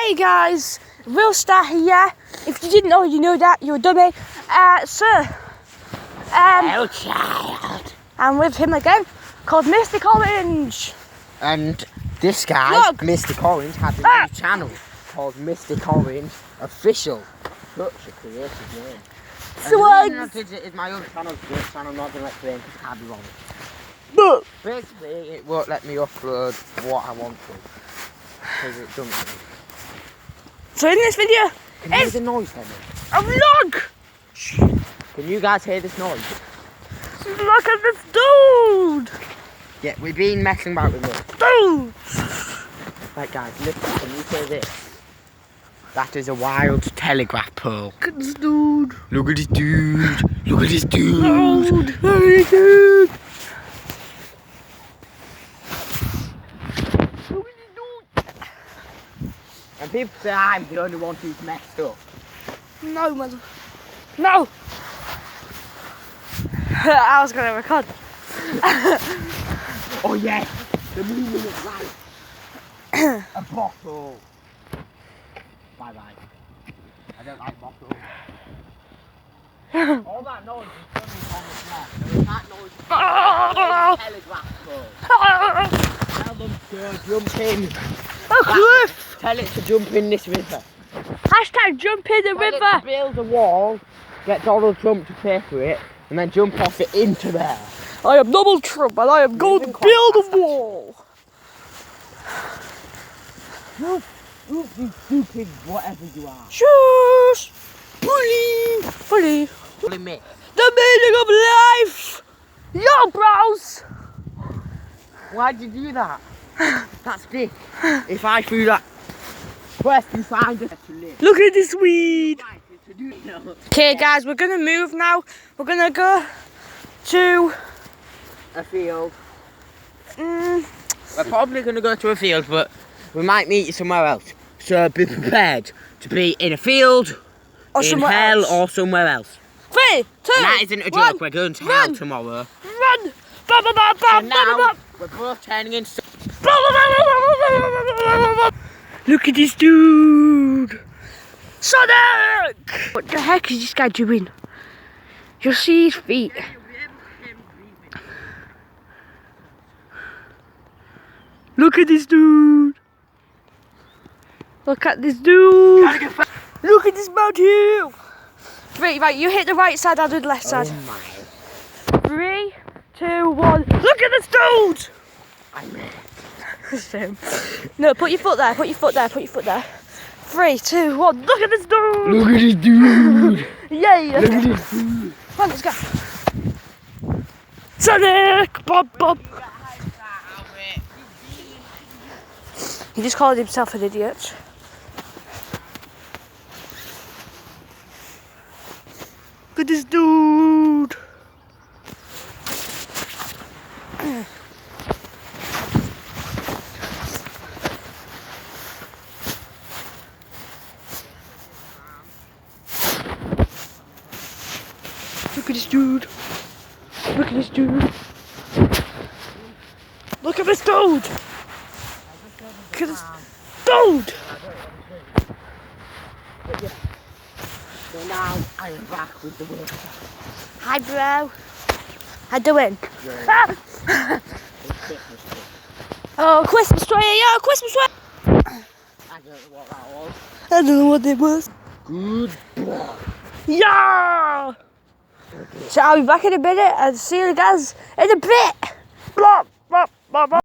Hey guys, Real Star here. If you didn't know, you know that, you're a dummy. Oh child. I'm with him again, called Mystic Orange. And this guy, Look. Mystic Orange, has a new channel called MysticOrangeOfficial. Such a creative name. Slugs. It's my own channel, this channel, I'm not going to explain because I can't be wrong. Look. Basically, it won't let me upload what I want to. Because it doesn't let me. So in this video, Can you hear the noise, Henry? a vlog. Can you guys hear this noise? Look at this dude. Yeah, we've been messing about with this. Dude. Right guys, listen, can you hear this? That is a wild telegraph pole. Look at this dude. Look at this dude. Look at this dude. Dude. Hey, dude. Look at this dude. And people say I'm the only one who's messed up. No, mother. No. I was gonna record. Oh yes, the meaning of life. A bottle. Bye bye. I don't like bottles. All that noise is coming on the floor. There is that noise is telegraph pole. Tell them to jump in. A cliff. Tell it to jump in this river. Hashtag jump in the Tell river. it to build a wall, get Donald Trump to pay for it, and then jump off it into there. I am Donald Trump and I am going to build a wall. You stupid whatever you are. Shush. Bully. Bully. Bully me. The meaning of life. Yo, bros. Why'd you do that? That's big. If I threw that, first you find it to live. Look at this weed. Okay, guys, we're gonna move now. We're gonna go to A field. We're probably going to go to a field, but we might meet you somewhere else. So be prepared to be in a field, or in somewhere hell, else. or somewhere else. 3, 2, And that isn't a joke. one, We're going to run, hell tomorrow. Run! Ba, ba, ba, ba, So ba, now ba, we're both turning into. Look at this dude! Sonic! What the heck is this guy doing? You'll see his feet. Look at this dude! Look at this dude! Look at this mountain! Right, you hit the right side, I'll do the left side. Oh my. 3, 2, 1. Look at this dude! I made it. Same. No, put your foot there, put your foot there, put your foot there. 3, 2, 1. Look at this dude! Look at this dude! Yay! Look at this dude! Come on, let's go. Sonic! Bob, Bob. He just called himself an idiot. Look at this dude! Look at this dude! Look at this dude! Look at this dude! Look at this dude! So now I'm back with the work. Hi, bro. How doing? Yeah. Ah! Oh, Christmas tree! Yo, Christmas tree! I don't know what that was. I don't know what it was. Good boy. Yeah! So I'll be back in a minute and see you guys in a bit. Blah, blah, blah, blah.